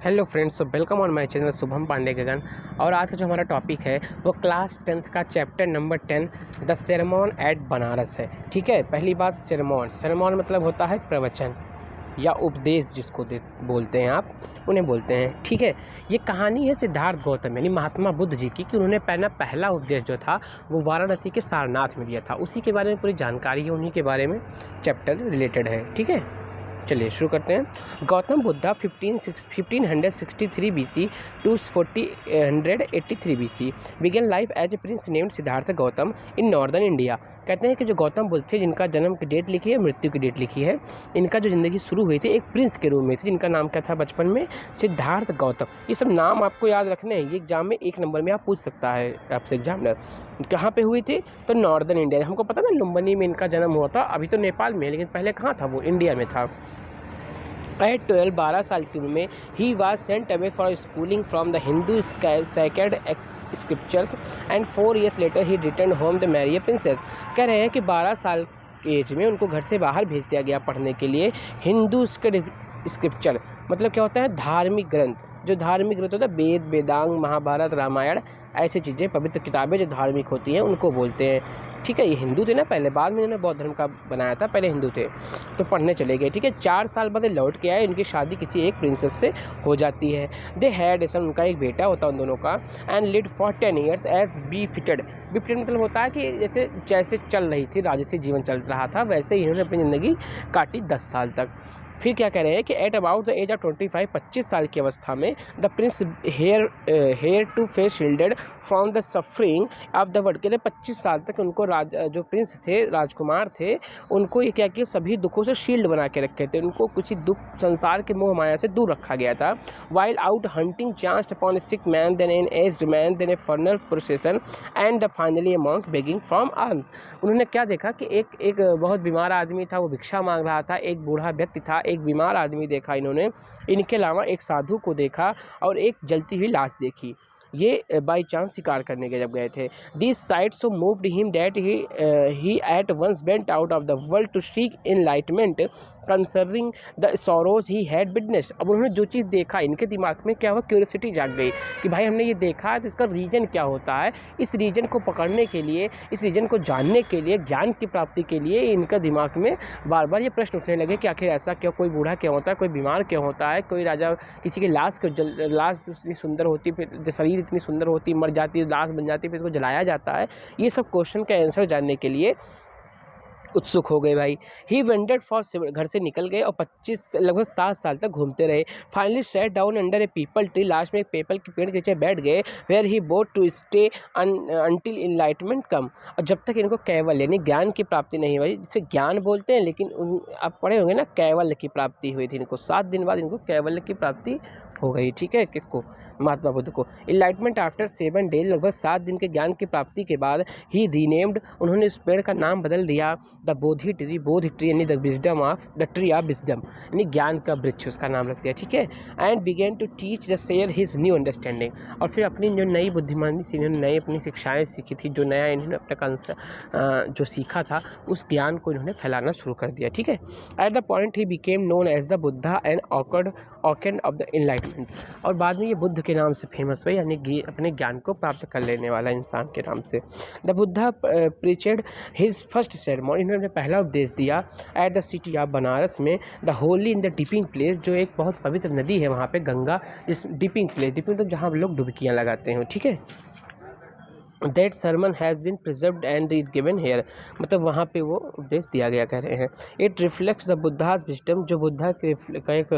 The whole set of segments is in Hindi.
Hello friends, welcome on my channel Shubham Pandey Gagan. और आज का जो हमारा टॉपिक है वो क्लास 10th का chapter number 10 the sermon at Banaras है। ठीक है, पहली बात सेरेमन मतलब होता है प्रवचन या उपदेश, जिसको बोलते हैं आप, उन्हें बोलते हैं। ठीक है, ये कहानी है सिद्धार्थ गौतम यानी महात्मा बुद्ध जी की, कि उन्होंने पहला उपदेश जो था वो वाराणसी के सारनाथ में दिया था। उसी के बारे में पूरी जानकारी है, उन्हीं के बारे में चैप्टर रिलेटेड है। ठीक है, चलिए शुरू करते हैं। Gautam Buddha 1563 BC to 1483 BC began life as a prince named Siddhartha Gautam in northern India. कहते हैं कि जो गौतम बुद्ध थे, जिनका जन्म की डेट लिखी है, मृत्यु की डेट लिखी है, इनका जो ज़िंदगी शुरू हुई थी एक प्रिंस के रूप में थी, जिनका नाम क्या था बचपन में, सिद्धार्थ गौतम। ये सब नाम आपको याद रखने हैं, ये एग्जाम में 1 नंबर में आप पूछ सकता है आपसे एग्जामिनर। कहाँ पे हुई थी? तो नॉर्दर्न इंडिया। हमको पता ना लुम्बिनी में इनका जन्म हुआ था, अभी तो नेपाल में, लेकिन पहले कहाँ था? वो इंडिया में था। एट 12 साल की उम्र में ही was sent away for schooling from the Hindu sacred scriptures and 4 years later he return home the marry princess. कह रहे हैं कि 12 साल की एज में उनको घर से बाहर भेज दिया गया पढ़ने के लिए। हिंदू स्क्रिप्चर मतलब क्या होता है? धार्मिक ग्रंथ। जो धार्मिक ग्रंथ होता है, वेद, वेदांग, महाभारत, रामायण, ऐसी चीज़ें, पवित्र किताबें जो धार्मिक होती हैं उनको बोलते हैं। ठीक है, ये हिंदू थे ना पहले, बाद में इन्होंने बौद्ध धर्म का बनाया था, पहले हिंदू थे, तो पढ़ने चले गए। ठीक है, 4 साल बाद लौट के आए, इनकी शादी किसी एक प्रिंसेस से हो जाती है। दे हैड सन, उनका एक बेटा होता है उन दोनों का। And led for 10 years as befitted मतलब होता है कि जैसे चल रही थी, राजसी जीवन चल रहा था, वैसे ही इन्होंने अपनी ज़िंदगी काटी 10 साल तक। फिर क्या कह रहे हैं कि at about the age of 25 साल की अवस्था में the prince hair to face shielded from the suffering of the world. के लिए 25 साल तक उनको जो प्रिंस थे, राजकुमार थे, उनको ये क्या किया, सभी दुखों से शील्ड बना के रखे थे। उनको कुछ ही दुख, संसार के मोह माया से दूर रखा गया था। While out hunting chanced upon a sick man, then an aged man, then a funeral procession and the finally a monk begging from arms. उन्होंने क्या देखा कि एक बहुत बीमार आदमी था, वो भिक्षा मांग रहा था। एक बूढ़ा व्यक्ति था, एक बीमार आदमी देखा इन्होंने। इनके अलावा एक साधु को देखा और एक जलती हुई लाश देखी। ये बाई चांस शिकार करने के जब गए थे। This sight so moved him that he at once went out of the world to seek enlightenment concerning the sorrows he had witnessed. अब उन्होंने जो चीज़ देखा, इनके दिमाग में क्या हुआ, क्यूरियोसिटी जाग गई कि भाई हमने ये देखा है तो इसका रीजन क्या होता है। इस रीजन को पकड़ने के लिए, इस रीजन को जानने के लिए, ज्ञान की प्राप्ति के लिए इनका दिमाग में बार बार ये प्रश्न उठने लगे कि आखिर ऐसा क्यों, कोई बूढ़ा क्यों होता है, कोई बीमार क्यों होता है, कोई राजा किसी की लाश इतनी सुंदर होती, फिर शरीर इतनी सुंदर होती, मर जाती, लाश बन जाती, फिर इसको जलाया जाता है। ये सब क्वेश्चन का आंसर जानने के लिए उत्सुक हो गए भाई। ही वेंडेड फॉर, घर से निकल गए और लगभग 7 साल तक घूमते रहे। Finally set down under a peepal tree, last में एक पीपल के पेड़ के नीचे बैठ गए। Where he vowed to stay until enlightenment came. और जब तक इनको कैवल्य यानी ज्ञान की प्राप्ति नहीं हुई, जिसे ज्ञान बोलते हैं, लेकिन आप पढ़े होंगे ना, कैवल्य की प्राप्ति हुई थी इनको। 7 दिन बाद इनको कैवल्य की प्राप्ति हो गई। ठीक है, किसको? महात्मा बुद्ध को। इनलाइटमेंट आफ्टर 7 days, लगभग 7 दिन के ज्ञान की प्राप्ति के बाद ही रीनेम्ड, उन्होंने इस पेड़ का नाम बदल दिया द बोधि ट्री यानी the wisdom of the tree of wisdom, यानी ज्ञान का वृक्ष, उसका नाम रख दिया। ठीक है, and began to teach the share his new understanding. और फिर अपनी जो नई बुद्धिमानी से इन्होंने नई अपनी शिक्षाएँ सीखी थी, जो नया इन्होंने अपना जो सीखा था, उस ज्ञान को इन्होंने फैलाना शुरू कर दिया। ठीक है, at the point he became known as the Buddha and orchid of the enlightenment. और बाद में ये बुद्ध के नाम से फेमस हुए, यानी अपने ज्ञान को प्राप्त कर लेने वाला इंसान के नाम से। The Buddha preached his first ceremony, इन्होंने पहला उपदेश दिया at the city of Banaras में, the holy in the dipping place, जो एक बहुत पवित्र नदी है वहाँ पे, गंगा, जिस डिपिंग प्लेस मतलब जहाँ लोग डुबकियाँ लगाते हैं। ठीक है, that sermon has been preserved and is given here, मतलब वहाँ पे वो उपदेश दिया गया, कह रहे हैं। It reflects the Buddha's wisdom, जो बुद्धा का एक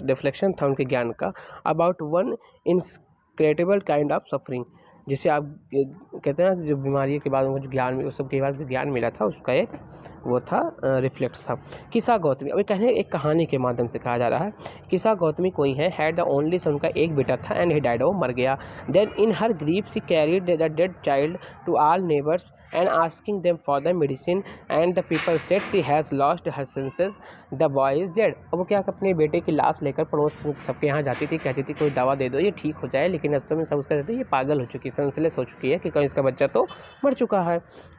रिफ्लेक्शन था उनके ज्ञान का, about one incredible kind of suffering, जिसे आप कहते हैं जो बीमारी के बाद उनको जो ज्ञान, उस सब के बाद जो ज्ञान मिला था, उसका एक वो था रिफ्लेक्ट था। किसा गौतमी, अभी कहने एक कहानी के माध्यम से कहा जा रहा है। किसा गौतमी कोई है, हैड द ओनली सन, उनका एक बेटा था, एंड ही डाइड, वो मर गया। Then in her grief she carried the dead child to all neighbours and asking them for the medicine, and the people said she has lost her senses, the boy is dead. अब वो क्या, अपने बेटे की लाश लेकर पड़ोस सबके यहाँ जाती थी, कहती थी कोई दवा दे दो ये ठीक हो जाए, लेकिन असल में सब उसका कहते ये पागल हो चुकी, सेंसलेस हो चुकी है, कि कहीं इसका बच्चा तो मर चुका है।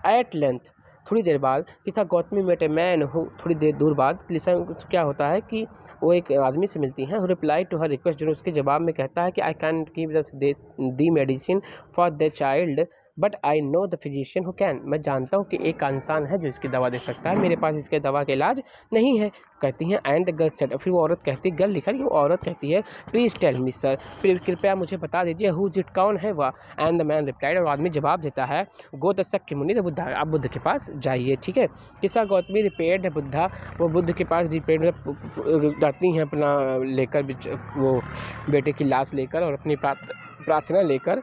एट लेंथ थोड़ी देर बाद Kisa Gotami met a man who, थोड़ी देर दूर बाद लिसा क्या होता है कि वो एक आदमी से मिलती हैं, रिप्लाई टू हर रिक्वेस्ट, जो उसके जवाब में कहता है कि I can give the medicine for the child but I know the physician who can, मैं जानता हूँ कि एक इंसान है जो इसकी दवा दे सकता है, मेरे पास इसके दवा का इलाज नहीं है, कहती हैं। एंड द गर्ल सेड, फिर वो औरत कहती है, गर्ल लिखा नहीं, वो औरत कहती है प्लीज़ टेल मी सर, फिर कृपया मुझे बता दीजिए हु इज इट, कौन है वह। एंड द मैन रिप्लाइड, और आदमी जवाब देता है गो द शक्य मुनि द बुद्धा, आप बुद्ध के पास जाइए, ठीक है। किसा गौतमी रिपेयर्ड है बुद्धा, वो बुद्ध के पास रिपेयर्ड जाती हैं अपना लेकर वो बेटे की लाश लेकर और अपनी प्रार्थना लेकर,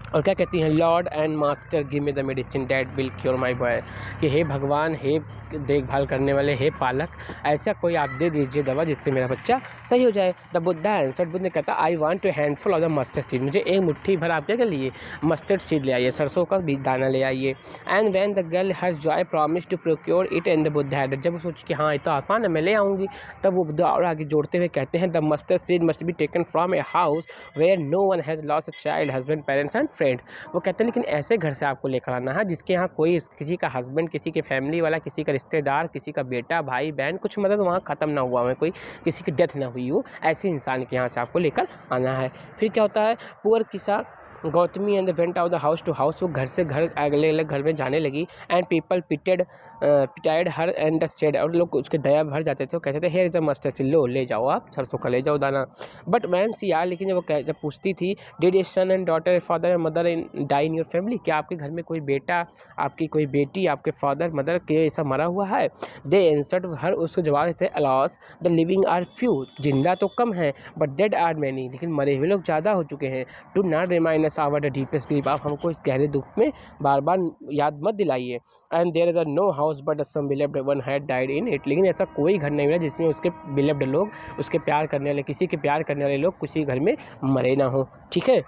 और क्या कहती हैं, Lord and master give me the medicine that will cure my boy, कि हे भगवान, हे देखभाल करने वाले, हे पालक, ऐसा कोई आप दे दीजिए दवा जिससे मेरा बच्चा सही हो जाए। द बुद्धा आंसर, बुद्ध ने कहता I want to handful of the mustard seed, मुझे एक मुट्ठी भर आप क्या कर लिए मस्टर्ड सीड ले आइए, सरसों का बीज दाना ले आइए। And when the girl her joy promise to procure it and the Buddha had, जब वो सोची कि हाँ ये तो आसान है मैं ले आऊँगी, तब वो बुद्ध और आगे जोड़ते हुए कहते हैं the mustard seed must be taken from a house where no one has lost a child husband parents and friend, वो कहते हैं लेकिन ऐसे घर से आपको लेकर आना है जिसके यहाँ कोई किसी का हस्बैंड, किसी के फैमिली वाला, किसी का रिश्तेदार, किसी का बेटा, भाई बहन, कुछ मतलब वहाँ ख़त्म ना हुआ है, कोई किसी की डेथ ना हुई हो, ऐसे इंसान के यहाँ से आपको लेकर आना है। फिर क्या होता है, poor Kisa Gotami and went out the house to house, वो घर से घर अगले अलग घर में जाने लगी। And people pitied her and said, और लोग उसके दया भर जाते थे, वो कहते थे here is a mustard seed, लो ले जाओ आप सरसों का ले जाओ दाना। बट मैन सी यार, लेकिन जब वो जब पूछती थी did a son and daughter father and mother in die in your family, क्या आपके घर में कोई बेटा, आपकी कोई बेटी, आपके फादर मदर के ऐसा मरा हुआ है। दे एंसर्ड, हर उसको जवाब देते अलॉस द लिविंग आर फ्यू, जिंदा तो कम है बट डेड आर मैनी, लेकिन मरे हुए लोग ज़्यादा हो चुके हैं। Do not remind us our the deepest grief, आप हमको इस गहरे दुख में बार बार याद मत दिलाइए। And there is no house but some believed one had died in it, लेकिन ऐसा कोई घर नहीं मिला जिसमें उसके बिलीव्ड लोग, उसके प्यार करने वाले, किसी के प्यार करने वाले लोग किसी घर में मरे ना हो, ठीक है।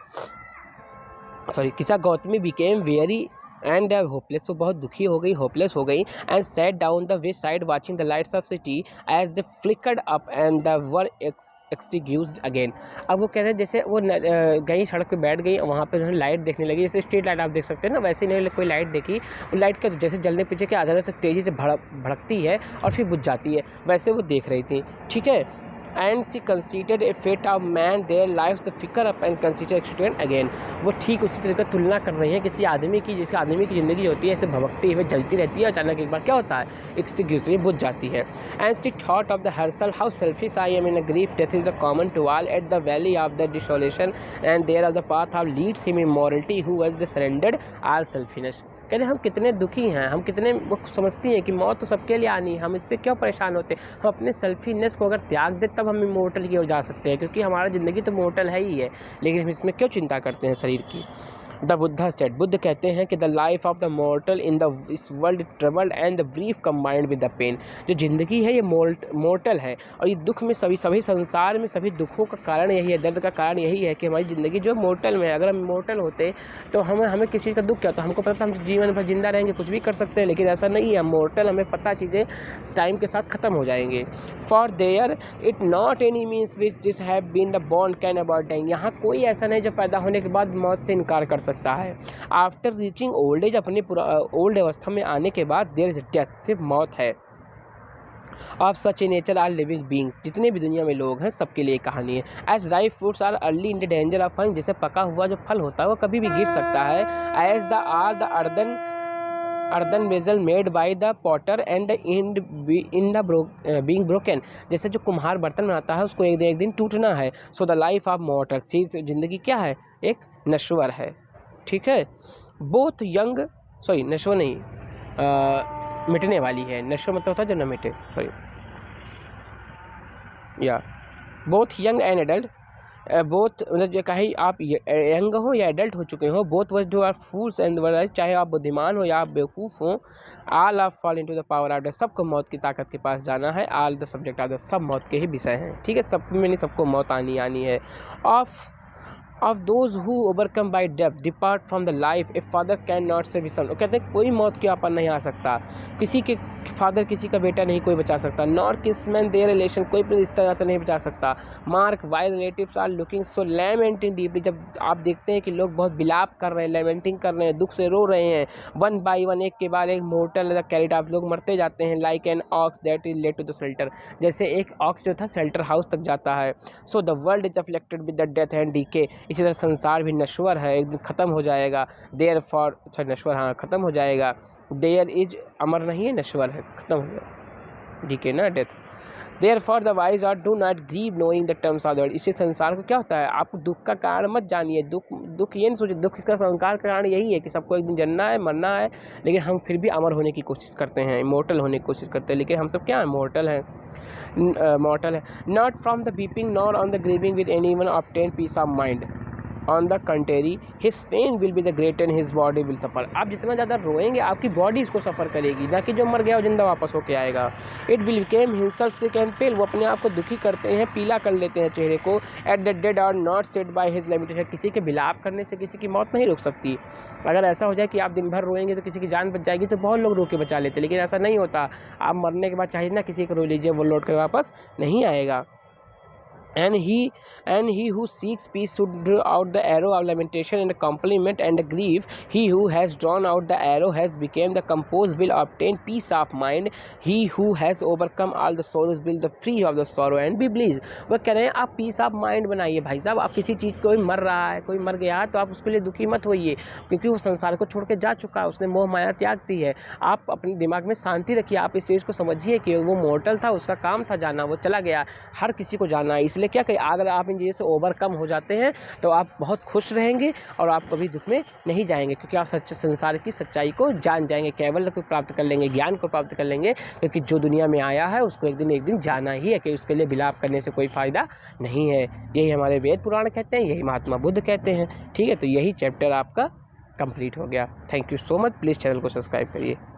Sorry, Kisa Gotami became weary and hopeless, वो बहुत दुखी हो गई, होपलेस हो गई। And sat down the west side watching the lights of city as the flickered up and the were extinguished again, अब वो कहते हैं जैसे वो गई सड़क पे बैठ गई, वहाँ पे उन्होंने लाइट देखने लगी, जैसे स्ट्रीट लाइट आप देख सकते हैं ना, वैसे ही कोई लाइट देखी, वो लाइट का जैसे जलने पीछे के आधार से तेज़ी से भड़कती है और फिर बुझ जाती है, वैसे वो देख रही थी, ठीक है। And she considered a fate of man their life the flicker up and consider accident again, वो ठीक उसी तरह का तुलना कर रही है किसी आदमी की, जिस आदमी की ज़िंदगी होती है ऐसे भभकती हुई जलती रहती है, अचानक एक बार क्या होता है एक्सटिंग्विश बुझ जाती है। And she thought of the herself how selfish I am in a grief death is the common to all at the valley of the desolation and there of the path of leads him in morality who was the surrendered all selfishness, कहते हम कितने दुखी हैं, हम कितने वो समझती हैं कि मौत तो सबके लिए आनी है, हम इस पर क्यों परेशान होते हैं, हम अपने सेल्फीनेस को अगर त्याग दें तब हम इमोर्टल की ओर जा सकते हैं, क्योंकि हमारा ज़िंदगी तो मोर्टल है ही है, लेकिन हम इसमें क्यों चिंता करते हैं शरीर की। द बुद्धा स्टेट, बुद्ध कहते हैं कि the life of the mortal in the this world troubled and the brief combined with the pain, जो ज़िंदगी है ये मोर्टल है और ये दुख में सभी संसार में सभी दुखों का कारण यही है, दर्द का कारण यही है कि हमारी ज़िंदगी जो मोर्टल में है, अगर हम मोर्टल होते तो हमें किसी चीज़ का दुख क्या होता, हमको पता था हम जीवन भर जिंदा रहेंगे, कुछ भी कर सकते हैं, लेकिन ऐसा नहीं है, मोर्टल हमें पता चीज़ें टाइम के साथ ख़त्म हो जाएंगे। For there it not any means which this have been the bond can about dying, यहाँ कोई ऐसा नहीं जो पैदा होने के बाद मौत से इनकार कर सकता है। आफ्टर रीचिंग ओल्ड एज, अपनी ओल्ड अवस्था में आने के बाद देयर इज डेथ, सिर्फ मौत है। Of such a nature are living beings, जितने भी दुनिया में लोग हैं सबके लिए कहानी है। As ripe fruits are early in the danger of falling, जैसे पका हुआ जो फल होता है वो कभी भी गिर सकता है। As the are the earthen vessel made by the potter and in the being broken, जैसे जो कुम्हार बर्तन बनाता है उसको एक दिन टूटना है। सो द लाइफ ऑफ मॉर्टल, जिंदगी क्या है, एक नश्वर है, ठीक है। बोथ यंग, सॉरी नश्वर नहीं, मिटने वाली है, नश्वर मतलब होता है जो न मिटे, सॉरी, या both young and adult, both मतलब जो कहीं आप यंग हो या एडल्ट हो चुके हो, बोथ वर्ड जो आर फूल्स एंड वर्ड, चाहे आप बुद्धिमान हो या आप बेवकूफ़ हो, all of fall into the power of death, सबको मौत की ताकत के पास जाना है। All the subject of the, सब मौत के ही विषय हैं, ठीक है, सब में नहीं सबको मौत आनी है। Of of those who overcome by death depart from the life a father can not save his son. वो कहते हैं कोई मौत के ऊपर नहीं आ सकता, किसी के फादर किसी का बेटा नहीं कोई बचा सकता, नॉर किसमैन देयर रिलेशन, कोई अपने रिश्तेदार नहीं बचा सकता। Mark why relatives are looking so lamenting deeply, जब आप देखते हैं कि लोग बहुत बिलाप कर रहे हैं, लैमेंटिंग कर रहे हैं, दुख से रो रहे हैं, वन बाई वन एक के बाद एक मोर्टल कैरिड ऑफ, लोग मरते जाते हैं, like an ox that is led to the shelter, जैसे एक ऑक्स जो था शेल्टर हाउस तक जाता है। So the world is afflicted with the death and decay, इसी तरह संसार भी नश्वर है, एक दिन ख़त्म हो जाएगा। देयर फॉर, अच्छा नश्वर, हाँ ख़त्म हो जाएगा। देयर इज अमर नहीं है, नश्वर है, ख़त्म हो गया, decay and death. Therefore the wise are do not grieve knowing the terms of the world, इससे संसार को क्या होता है, आप दुख का कारण मत जानिए, दुख ये नहीं सोचिए, दुख इसका संसार का कारण यही है कि सबको एक दिन जन्ना है, मरना है, लेकिन हम फिर भी अमर होने की कोशिश करते हैं, इमोर्टल होने की कोशिश करते हैं, लेकिन हम सब क्या है, मॉर्टल हैं, मॉर्टल है। Not from the weeping nor on the grieving with anyone obtain peace of mind, on the country his fame will be the great and his body will suffer, आप जितना ज़्यादा रोएंगे आपकी बॉडी इसको सफ़र करेगी, ना कि जो मर गया वो जिंदा वापस होके आएगा। It will became himself sick and pale, वो अपने आप को दुखी करते हैं, पीला कर लेते हैं चेहरे को। At the dead are not said by his limitation, किसी के बिलाप करने से किसी की मौत नहीं रुक सकती। अगर ऐसा हो जाए कि आप दिन भर रोएंगे तो किसी की जान बच जाएगी, तो बहुत लोग रो के बचा लेते, लेकिन ऐसा नहीं होता, आप मरने के बाद चाहिए ना किसी को रो लीजिए, वो लौट कर वापस नहीं आएगा। And he who seeks peace should draw out the arrow of lamentation and compliment and grief. He who has drawn out the arrow has become the composed will obtain peace of mind. He who has overcome all the sorrows will the free of the sorrow and be pleased. वो कह रहे हैं आप पीस ऑफ माइंड बनाइए भाई साहब, आप किसी चीज़, कोई मर रहा है, कोई मर गया तो आप उसके लिए दुखी मत होइए, क्योंकि वो संसार को छोड़ के जा चुका है, उसने मोह माया त्याग दी है। आप अपने दिमाग में शांति रखिए, आप इस चीज़ को समझिए कि वो मॉर्टल था, उसका काम था जाना, वो चला गया, हर किसी को जाना है, इसलिए क्या कि अगर आप इन चीज़ों से ओवरकम हो जाते हैं तो आप बहुत खुश रहेंगे और आप कभी दुख में नहीं जाएंगे, क्योंकि आप सच्चे संसार की सच्चाई को जान जाएंगे, केवल को प्राप्त कर लेंगे, ज्ञान को प्राप्त कर लेंगे, क्योंकि जो दुनिया में आया है उसको एक दिन जाना ही है, कि उसके लिए विलाप करने से कोई फ़ायदा नहीं है। यही हमारे वेद पुराण कहते हैं, यही महात्मा बुद्ध कहते हैं। ठीक है, तो यही चैप्टर आपका कंप्लीट हो गया। Thank you so much, please channel को सब्सक्राइब करिए।